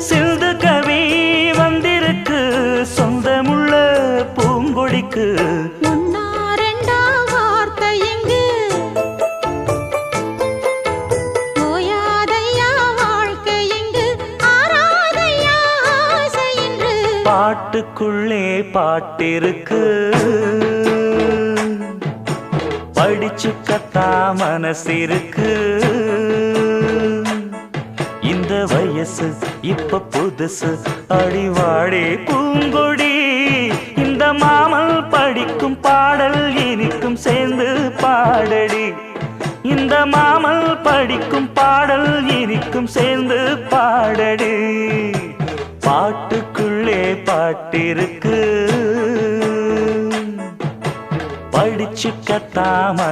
சிந்து கவி வந்திருக்கு சொந்தமுள்ள பூங்கொடிக்கு. பாட்டுக்குள்ளே பாட்டிருக்கு படிச்சுக்கத்தா மனசிருக்கு. இந்த வயசு இப்ப புதுசு அடிவாடி பூங்கொடி. இந்த மாமல் படிக்கும் பாடல் இனிக்கும் சேர்ந்து பாடடி. இந்த மாமல் படிக்கும் பாடல் இனிக்கும் சேர்ந்து பாடடி. பாட்டுக்குள்ளே பாட்டிருக்கு படிச்சுக்கத்தாம